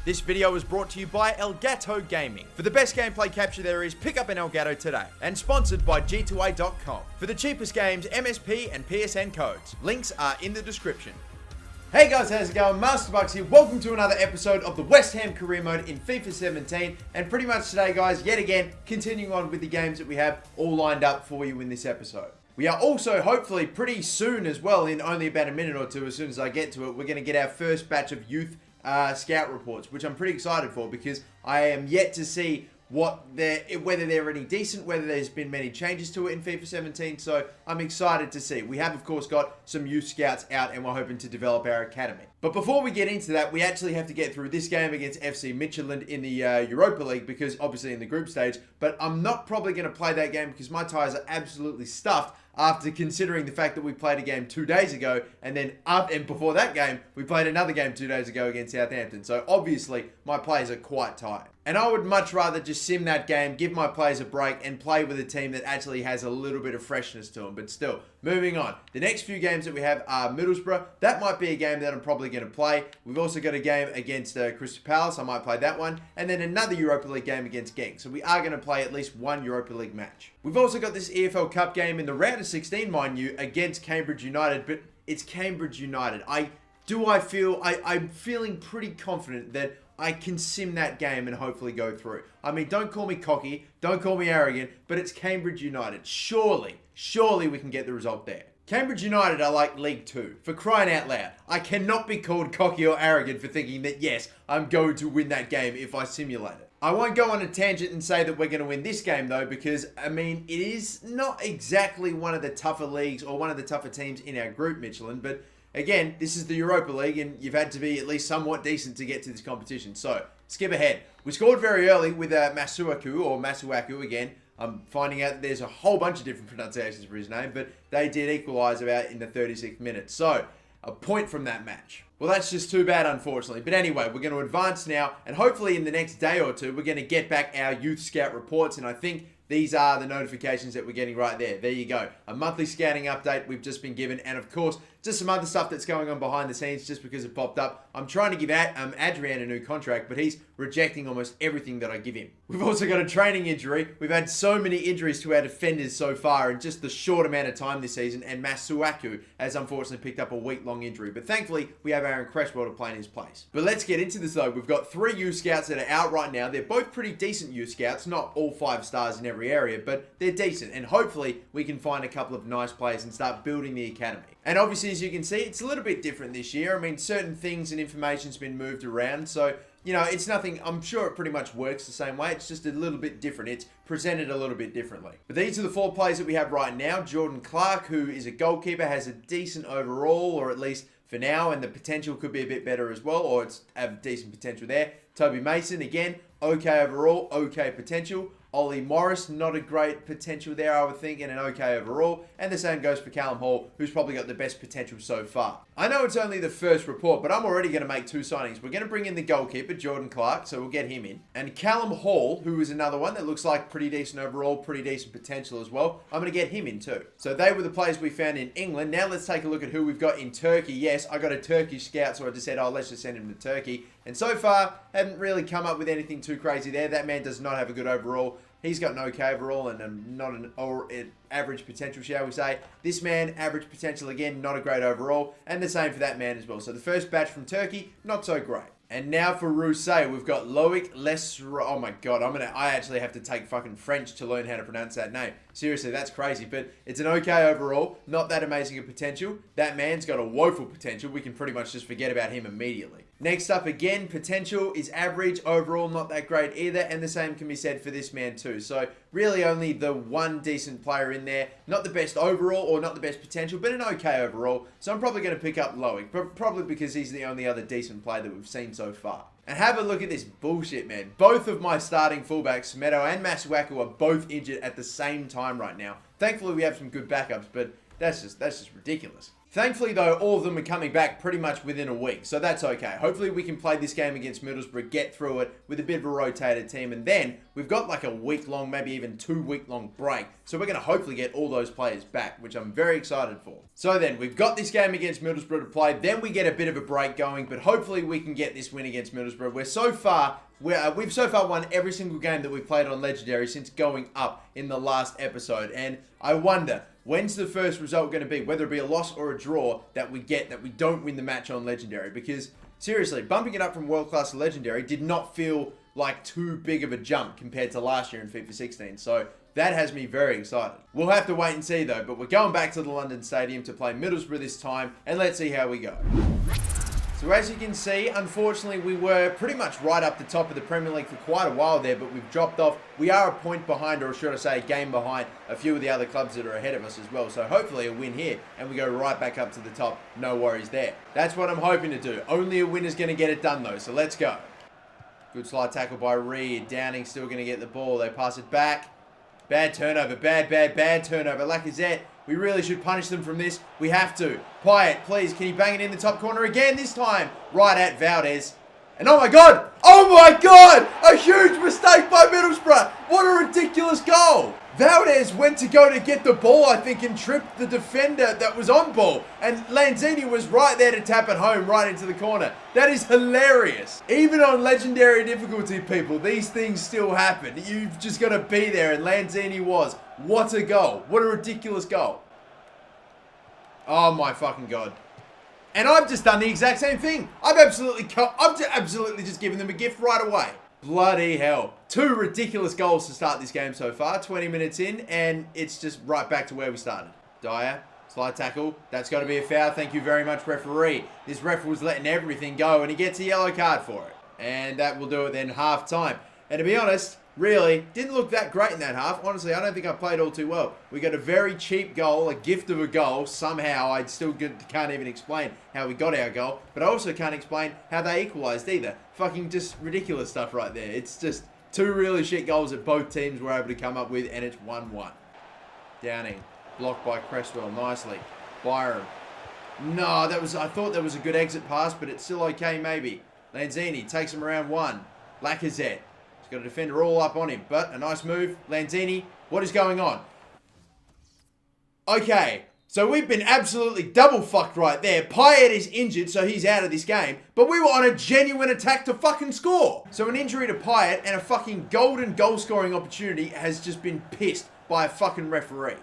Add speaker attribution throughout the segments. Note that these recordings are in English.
Speaker 1: This video was brought to you by Elgato Gaming. For the best gameplay capture there is, pick up an Elgato today. And sponsored by G2A.com. For the cheapest games, MSP and PSN codes. Links are in the description. Hey guys, how's it going? MasterBucks here. Welcome to another episode of the West Ham Career Mode in FIFA 17. And pretty much today, guys, yet again, continuing on with the games that we have all lined up for you in this episode. We are also, hopefully, pretty soon as well, in only about a minute or two, as soon as I get to it, we're going to get our first batch of youth scout reports, which I'm pretty excited for because I am yet to see whether they're any decent, whether there's been many changes to it in FIFA 17, so I'm excited to see. We have, of course, got some youth scouts out and we're hoping to develop our academy. But before we get into that, we actually have to get through this game against FC Midtjylland in the Europa League, because obviously in the group stage, but I'm not probably going to play that game because my tyres are absolutely stuffed after considering the fact that we played a game 2 days ago, and then and before that game, we played another game 2 days ago against Southampton. So obviously, my players are quite tired. And I would much rather just sim that game, give my players a break, and play with a team that actually has a little bit of freshness to them. But still, moving on. The next few games that we have are Middlesbrough. That might be a game that I'm probably going to play. We've also got a game against Crystal Palace. I might play that one. And then another Europa League game against Genk. So we are going to play at least one Europa League match. We've also got this EFL Cup game in the round of 16, mind you, against Cambridge United. But it's Cambridge United. I'm feeling pretty confident that I can sim that game and hopefully go through. I mean, don't call me cocky, don't call me arrogant, but it's Cambridge United. Surely we can get the result there. Cambridge United are like League 2, for crying out loud. I cannot be called cocky or arrogant for thinking that, yes, I'm going to win that game if I simulate it. I won't go on a tangent and say that we're going to win this game, though, because, I mean, it is not exactly one of the tougher leagues or one of the tougher teams in our group, Midtjylland, but again, this is the Europa League, and you've had to be at least somewhat decent to get to this competition. So, skip ahead. We scored very early with Masuaku again. I'm finding out that there's a whole bunch of different pronunciations for his name, but they did equalise about in the 36th minute. So, a point from that match. Well, that's just too bad, unfortunately. But anyway, we're going to advance now, and hopefully in the next day or two, we're going to get back our youth scout reports, and I think these are the notifications that we're getting right there. There you go. A monthly scouting update we've just been given. And of course, just some other stuff that's going on behind the scenes just because it popped up. I'm trying to give Adrian a new contract, but he's rejecting almost everything that I give him. We've also got a training injury. We've had so many injuries to our defenders so far in just the short amount of time this season. And Masuaku has unfortunately picked up a week-long injury. But thankfully, we have Aaron Cresswell to play in his place. But let's get into this though. We've got 3 youth scouts that are out right now. They're both pretty decent youth scouts. Not all 5 stars in every area, but they're decent, and hopefully we can find a couple of nice players and start building the academy. And obviously, as you can see, it's a little bit different this year. I mean, certain things and information's been moved around, so you know, it's nothing. I'm sure it pretty much works the same way. It's just a little bit different. It's presented a little bit differently. But these are the 4 players that we have right now. Jordan Clark, who is a goalkeeper, has a decent overall, or at least for now, and the potential could be a bit better as well, or it's a decent potential there. Toby Mason, again, okay overall, okay potential. Ollie Morris, not a great potential there, I would think, and an okay overall. And the same goes for Callum Hall, who's probably got the best potential so far. I know it's only the first report, but I'm already going to make 2 signings. We're going to bring in the goalkeeper, Jordan Clark, so we'll get him in. And Callum Hall, who is another one that looks like pretty decent overall, pretty decent potential as well. I'm going to get him in too. So they were the players we found in England. Now let's take a look at who we've got in Turkey. Yes, I got a Turkish scout, so I just said, oh, let's just send him to Turkey. And so far, haven't really come up with anything too crazy there. That man does not have a good overall. He's got an okay overall and not an average potential, shall we say. This man, average potential again, not a great overall. And the same for that man as well. So the first batch from Turkey, not so great. And now for Rousset, we've got Loic Lesra. Oh my god, I actually have to take fucking French to learn how to pronounce that name. Seriously, that's crazy. But it's an okay overall, not that amazing a potential. That man's got a woeful potential. We can pretty much just forget about him immediately. Next up again, potential is average, overall not that great either, and the same can be said for this man too. So really only the one decent player in there, not the best overall or not the best potential, but an okay overall. So I'm probably going to pick up Loic, probably because he's the only other decent player that we've seen so far. And have a look at this bullshit, man. Both of my starting fullbacks, Meadow and Masuaku, are both injured at the same time right now. Thankfully we have some good backups, but that's just ridiculous. Thankfully, though, all of them are coming back pretty much within a week, so that's okay. Hopefully, we can play this game against Middlesbrough, get through it with a bit of a rotated team, and then we've got like a week-long, maybe even 2-week-long break, so we're going to hopefully get all those players back, which I'm very excited for. So then, we've got this game against Middlesbrough to play, then we get a bit of a break going, but hopefully we can get this win against Middlesbrough. We've so far won every single game that we've played on Legendary since going up in the last episode, and I wonder, when's the first result going to be? Whether it be a loss or a draw that we don't win the match on Legendary. Because, seriously, bumping it up from World Class to Legendary did not feel like too big of a jump compared to last year in FIFA 16. So, that has me very excited. We'll have to wait and see, though. But we're going back to the London Stadium to play Middlesbrough this time. And let's see how we go. So as you can see, unfortunately, we were pretty much right up the top of the Premier League for quite a while there, but we've dropped off. We are a point behind, or should I say a game behind, a few of the other clubs that are ahead of us as well. So hopefully a win here, and we go right back up to the top. No worries there. That's what I'm hoping to do. Only a win is going to get it done, though, so let's go. Good slide tackle by Reed. Downing still going to get the ball. They pass it back. Bad turnover. Bad turnover. Lacazette. We really should punish them from this. We have to. Payet, please. Can you bang it in the top corner again this time? Right at Valdez. And oh my god! Oh my god! A huge mistake by Middlesbrough! What a ridiculous goal! Valdez went to go to get the ball, I think, and tripped the defender that was on ball. And Lanzini was right there to tap it home right into the corner. That is hilarious. Even on Legendary difficulty, people, these things still happen. You've just got to be there, and Lanzini was. What a goal. What a ridiculous goal. Oh my fucking god. And I've just done the exact same thing. I've absolutely just given them a gift right away. Bloody hell. 2 ridiculous goals to start this game so far. 20 minutes in, and it's just right back to where we started. Dyer, slide tackle. That's got to be a foul. Thank you very much, referee. This ref was letting everything go, and he gets a yellow card for it. And that will do it then half time. And to be honest, really, didn't look that great in that half. Honestly, I don't think I played all too well. We got a very cheap goal, a gift of a goal. Somehow, I still can't even explain how we got our goal. But I also can't explain how they equalised either. Fucking just ridiculous stuff right there. It's just 2 really shit goals that both teams were able to come up with, and it's 1-1. Downing, blocked by Cresswell nicely. Byram. No, I thought that was a good exit pass, but it's still okay maybe. Lanzini takes him around 1. Lacazette. He's got a defender all up on him, but a nice move. Lanzini, what is going on? Okay, so we've been absolutely double fucked right there. Payet is injured, so he's out of this game, but we were on a genuine attack to fucking score. So an injury to Payet and a fucking golden goal scoring opportunity has just been pissed by a fucking referee.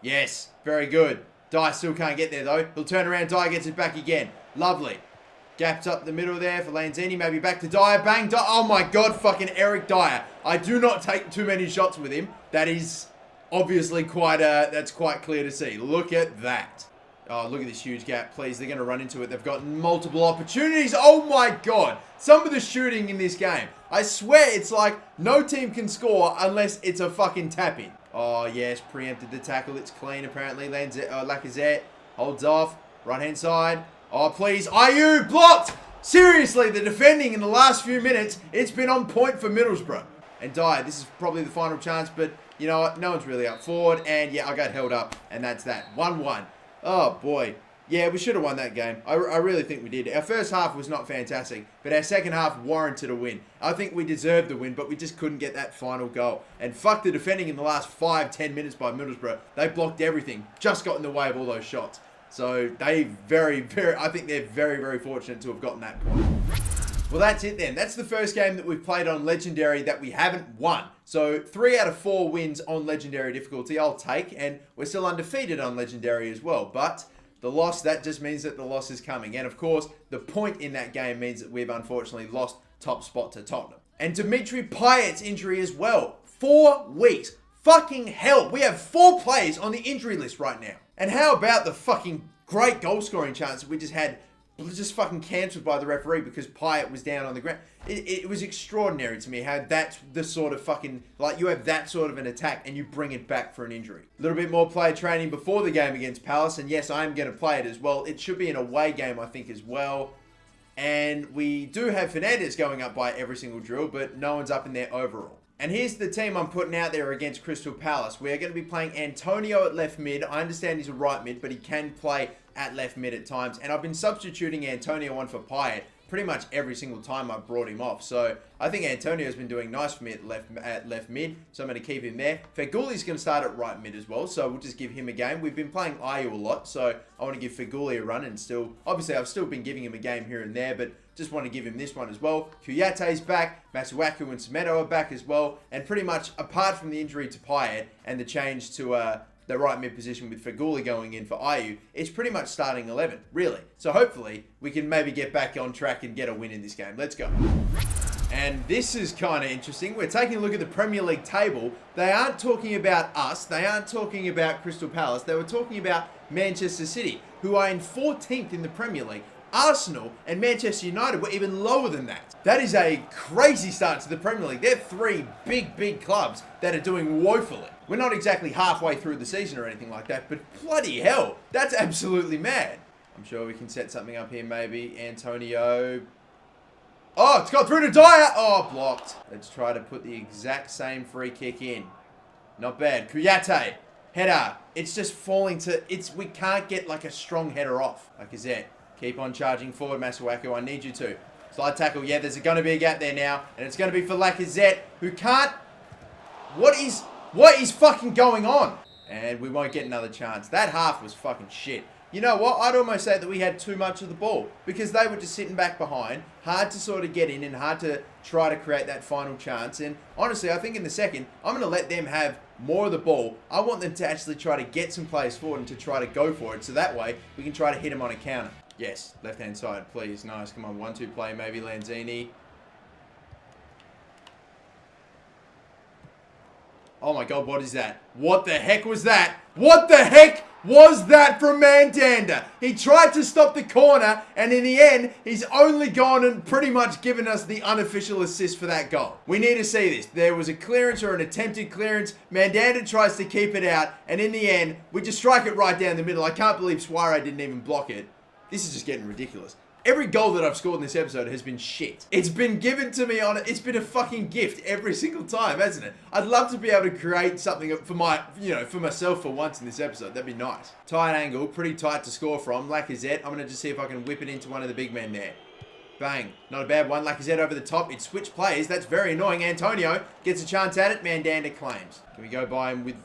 Speaker 1: Yes, very good. Dyer still can't get there though. He'll turn around, Dyer gets it back again. Lovely. Gapped up the middle there for Lanzini. Maybe back to Dyer. Bang. Oh my god, fucking Eric Dyer. I do not take too many shots with him. That is obviously that's quite clear to see. Look at that. Oh, look at this huge gap. Please, they're going to run into it. They've got multiple opportunities. Oh my god. Some of the shooting in this game. I swear it's like no team can score unless it's a fucking tap-in. Oh yes, preempted the tackle. It's clean apparently. Lacazette holds off. Right-hand side. Oh, please. Ayew blocked. Seriously, the defending in the last few minutes, it's been on point for Middlesbrough. And Dyer, this is probably the final chance, but you know what? No one's really up forward. And yeah, I got held up, and that's that. 1-1. Oh, boy. Yeah, we should have won that game. I really think we did. Our first half was not fantastic, but our second half warranted a win. I think we deserved the win, but we just couldn't get that final goal. And fuck the defending in the last 5-10 minutes by Middlesbrough. They blocked everything. Just got in the way of all those shots. So I think they're very, very fortunate to have gotten that point. Well, that's it then. That's the first game that we've played on Legendary that we haven't won. So 3 out of 4 wins on Legendary difficulty I'll take, and we're still undefeated on Legendary as well. But the loss, that just means that the loss is coming. And of course, the point in that game means that we've unfortunately lost top spot to Tottenham. And Dimitri Payet's injury as well. 4 weeks. Fucking hell. We have 4 players on the injury list right now. And how about the fucking great goal scoring chance that we just had just fucking cancelled by the referee because Payet was down on the ground. It was extraordinary to me how that's the sort of fucking, like you have that sort of an attack and you bring it back for an injury. A little bit more player training before the game against Palace, and yes, I am going to play it as well. It should be an away game, I think, as well. And we do have Fernandez going up by every single drill, but no one's up in there overall. And here's the team I'm putting out there against Crystal Palace. We are going to be playing Antonio at left mid. I understand he's a right mid, but he can play at left mid at times. And I've been substituting Antonio on for Payet pretty much every single time I've brought him off. So I think Antonio's been doing nice for me at left mid. So I'm going to keep him there. Feghoulie's going to start at right mid as well. So we'll just give him a game. We've been playing Ayew a lot. So I want to give Feghouli a run. And still, obviously I've still been giving him a game here and there. But just want to give him this one as well. Kouyate's back. Masuaku and Semedo are back as well. And pretty much apart from the injury to Payet and the change to the right mid position with Feghouli going in for Ayew, it's pretty much starting 11, really. So hopefully we can maybe get back on track and get a win in this game. Let's go. And this is kind of interesting. We're taking a look at the Premier League table. They aren't talking about us. They aren't talking about Crystal Palace. They were talking about Manchester City, who are in 14th in the Premier League. Arsenal and Manchester United were even lower than that. That is a crazy start to the Premier League. They're three big clubs that are doing woefully. We're not exactly halfway through the season or anything like that, but bloody hell, that's absolutely mad. I'm sure we can set something up here maybe. Antonio. Oh, it's got through to Dyer. Oh, blocked. Let's try to put the exact same free kick in. Not bad. Kouyate. Header. It's just falling to... We can't get like a strong header off. Like Lacazette. Keep on charging forward, Masuaku. I need you to. Slide tackle. Yeah, there's going to be a gap there now. And it's going to be for Lacazette, who can't... What is fucking going on? And we won't get another chance. That half was fucking shit. You know what? I'd almost say that we had too much of the ball because they were just sitting back behind. Hard to sort of get in and hard to try to create that final chance. And honestly, I think in the second, I'm going to let them have more of the ball. I want them to actually try to get some players forward and to try to go for it. So that way, we can try to hit them on a counter. Yes, left-hand side, please. Nice. Come on, 1-2 play, maybe Lanzini. Oh my God, what is that? What the heck was that? What the heck was that from Mandanda? He tried to stop the corner, and in the end, he's only gone and pretty much given us the unofficial assist for that goal. We need to see this. There was a clearance or an attempted clearance. Mandanda tries to keep it out, and in the end, we just strike it right down the middle. I can't believe Suarez didn't even block it. This is just getting ridiculous. Every goal that I've scored in this episode has been shit. It's been given to me it's been a fucking gift every single time, hasn't it? I'd love to be able to create something for for myself for once in this episode. That'd be nice. Tight angle, pretty tight to score from. Lacazette, I'm going to just see if I can whip it into one of the big men there. Bang. Not a bad one. Lacazette over the top. It switched plays. That's very annoying. Antonio gets a chance at it. Mandanda claims. Can we go by him with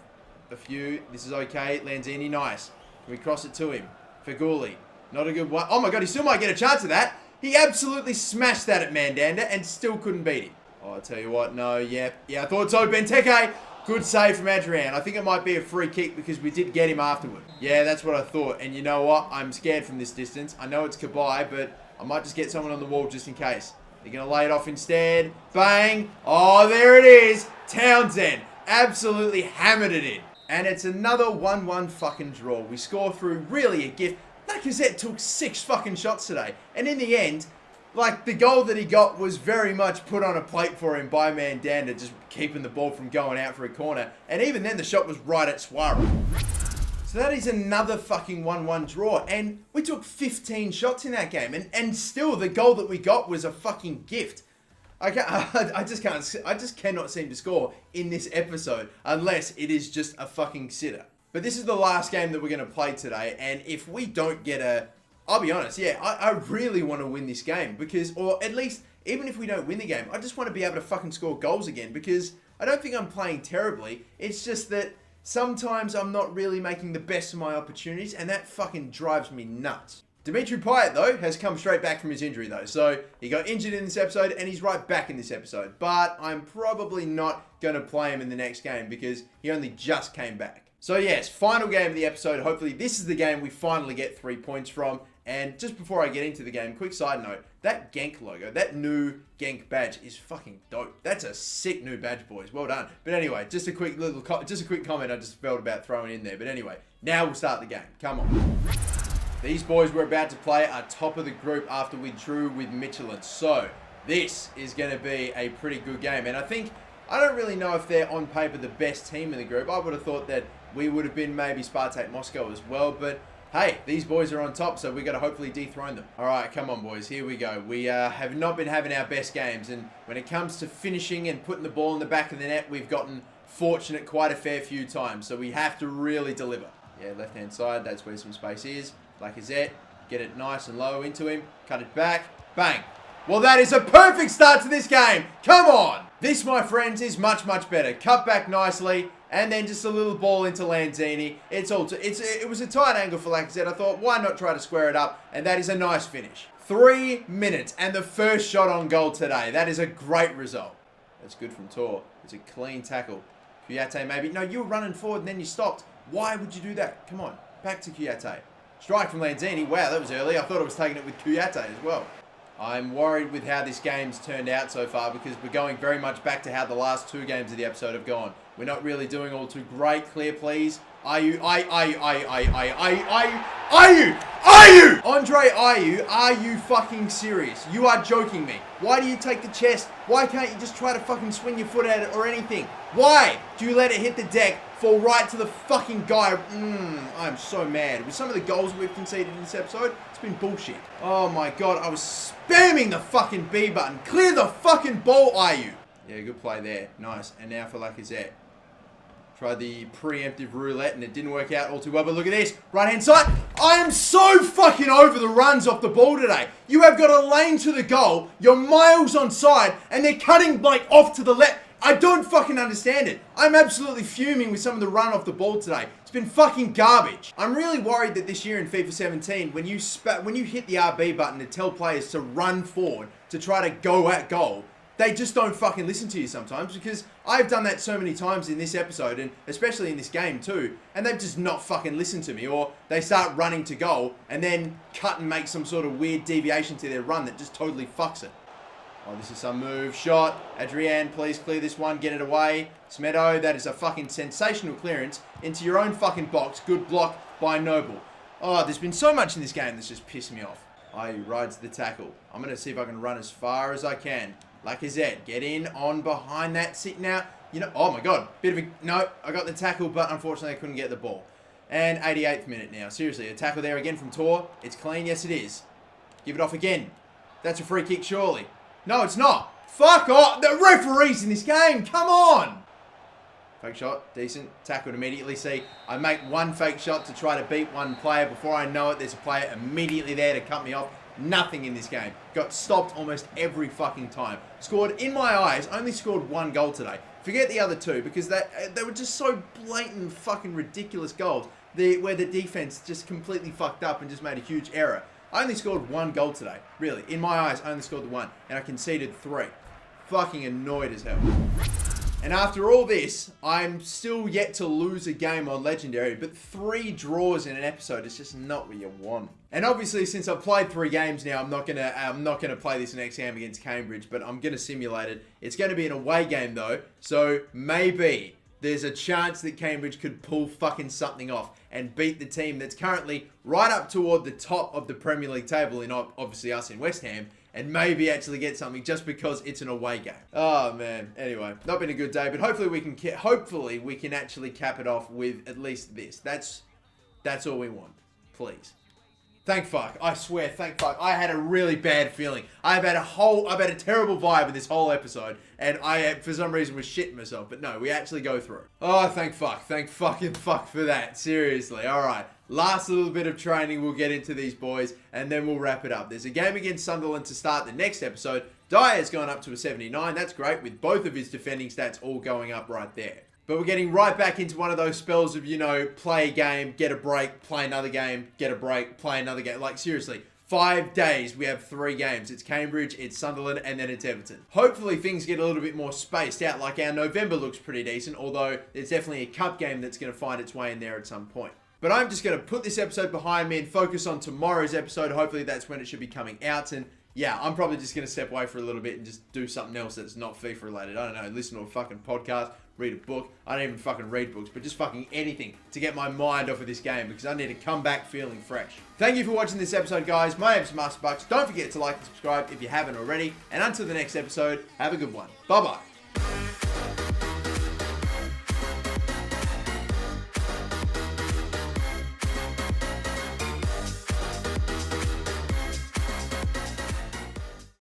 Speaker 1: a few? This is okay. Lanzini, nice. Can we cross it to him? Feghouli. Not a good one. Oh my God, he still might get a chance of that. He absolutely smashed that at Mandanda and still couldn't beat him. Oh, I'll tell you what. No, yeah, I thought so. Benteke. Good save from Adrian. I think it might be a free kick because we did get him afterward. Yeah, that's what I thought. And you know what? I'm scared from this distance. I know it's Kabai, but I might just get someone on the wall just in case. They're going to lay it off instead. Bang. Oh, there it is. Townsend absolutely hammered it in. And it's another 1-1 fucking draw. We score through really a gift. Lacazette took 6 fucking shots today. And in the end, like, the goal that he got was very much put on a plate for him by Mandanda, just keeping the ball from going out for a corner. And even then, the shot was right at Suarez. So that is another fucking 1-1 draw. And we took 15 shots in that game. And still, the goal that we got was a fucking gift. I just cannot seem to score in this episode unless it is just a fucking sitter. But this is the last game that we're going to play today, and if we don't get I'll be honest, yeah, I really want to win this game, because, or at least, even if we don't win the game, I just want to be able to fucking score goals again, because I don't think I'm playing terribly. It's just that sometimes I'm not really making the best of my opportunities, and that fucking drives me nuts. Dimitri Payet, though, has come straight back from his injury, though. So, he got injured in this episode, and he's right back in this episode. But I'm probably not going to play him in the next game, because he only just came back. So yes, final game of the episode. Hopefully this is the game we finally get 3 points from. And just before I get into the game, quick side note, that Genk logo, that new Genk badge is fucking dope. That's a sick new badge, boys. Well done. But anyway, just a quick comment I just felt about throwing in there. But anyway, now we'll start the game. Come on. These boys we're about to play are top of the group after we drew with Michelin. So this is going to be a pretty good game. And I don't really know if they're on paper the best team in the group. I would have thought that we would have been maybe Spartak Moscow as well. But hey, these boys are on top, so we've got to hopefully dethrone them. All right, come on, boys. Here we go. We have not been having our best games. And when it comes to finishing and putting the ball in the back of the net, we've gotten fortunate quite a fair few times. So we have to really deliver. Yeah, left-hand side. That's where some space is. Lacazette, get it nice and low into him. Cut it back. Bang. Well, that is a perfect start to this game. Come on. This, my friends, is much, much better. Cut back nicely. And then just a little ball into Lanzini. It was a tight angle for Lacazette. I thought, why not try to square it up? And that is a nice finish. 3 minutes and the first shot on goal today. That is a great result. That's good from Tor. It's a clean tackle. Kouyaté maybe. No, you were running forward and then you stopped. Why would you do that? Come on. Back to Kouyaté. Strike from Lanzini. Wow, that was early. I thought I was taking it with Kouyaté as well. I'm worried with how this game's turned out so far because we're going very much back to how the last 2 games of the episode have gone. We're not really doing all too great. Clear, please. Ayew. Andre Ayew, are you fucking serious? You are joking me. Why do you take the chest? Why can't you just try to fucking swing your foot at it or anything? Why do you let it hit the deck, fall right to the fucking guy? I'm so mad. With some of the goals we've conceded in this episode, it's been bullshit. Oh my god, I was spamming the fucking B button. Clear the fucking ball, Ayew. Yeah, good play there. Nice. And now for Lacazette. Tried the preemptive roulette and it didn't work out all too well, but look at this. Right hand side. I am so fucking over the runs off the ball today. You have got a lane to the goal. You're miles on side and they're cutting like off to the left. I don't fucking understand it. I'm absolutely fuming with some of the run off the ball today. It's been fucking garbage. I'm really worried that this year in FIFA 17, when you hit the RB button to tell players to run forward, to try to go at goal, they just don't fucking listen to you sometimes, because I've done that so many times in this episode and especially in this game too, and they've just not fucking listened to me, or they start running to goal and then cut and make some sort of weird deviation to their run that just totally fucks it. Oh, this is some move. Shot. Adrian, please clear this one. Get it away. Smedo, that is a fucking sensational clearance into your own fucking box. Good block by Noble. Oh, there's been so much in this game that's just pissed me off. Ayew rides the tackle. I'm going to see if I can run as far as I can. Lacazette, get in on behind that. Sit now. You know, oh my god. Bit of a... No, I got the tackle, but unfortunately I couldn't get the ball. And 88th minute now. Seriously, a tackle there again from Tor. It's clean. Yes, it is. Give it off again. That's a free kick, surely. No, it's not. Fuck off. The referees in this game. Come on. Fake shot. Decent. Tackled immediately. See, I make one fake shot to try to beat one player. Before I know it, there's a player immediately there to cut me off. Nothing in this game. Got stopped almost every fucking time. Scored, in my eyes, only scored 1 goal today. Forget the other 2 because they were just so blatant fucking ridiculous goals where the defense just completely fucked up and just made a huge error. I only scored 1 goal today. Really. In my eyes, I only scored the 1. And I conceded 3. Fucking annoyed as hell. And after all this, I'm still yet to lose a game on Legendary, but 3 draws in an episode is just not what you want. And obviously, since I've played 3 games now, I'm not gonna play this next game against Cambridge, but I'm gonna simulate it. It's gonna be an away game though, so maybe there's a chance that Cambridge could pull fucking something off and beat the team that's currently right up toward the top of the Premier League table, in obviously us in West Ham, and maybe actually get something just because it's an away game. Oh man. Anyway, not been a good day, but hopefully we can actually cap it off with at least this. That's all we want. Please. Thank fuck. I swear, thank fuck. I had a really bad feeling. I've had a terrible vibe in this whole episode, and I, for some reason, was shitting myself. But no, we actually go through. Oh, thank fuck. Thank fucking fuck for that. Seriously. All right. Last little bit of training, we'll get into these boys, and then we'll wrap it up. There's a game against Sunderland to start the next episode. Dyer's gone up to a 79. That's great, with both of his defending stats all going up right there. But we're getting right back into one of those spells of, you know, play a game, get a break, play another game, get a break, play another game. Like, seriously, 5 days, we have 3 games. It's Cambridge, it's Sunderland, and then it's Everton. Hopefully, things get a little bit more spaced out. Like, our November looks pretty decent, although there's definitely a cup game that's going to find its way in there at some point. But I'm just going to put this episode behind me and focus on tomorrow's episode. Hopefully, that's when it should be coming out. And yeah, I'm probably just going to step away for a little bit and just do something else that's not FIFA related. I don't know, listen to a fucking podcast, read a book. I don't even fucking read books, but just fucking anything to get my mind off of this game because I need to come back feeling fresh. Thank you for watching this episode, guys. My name's MasterBucks. Don't forget to like and subscribe if you haven't already. And until the next episode, have a good one. Bye-bye.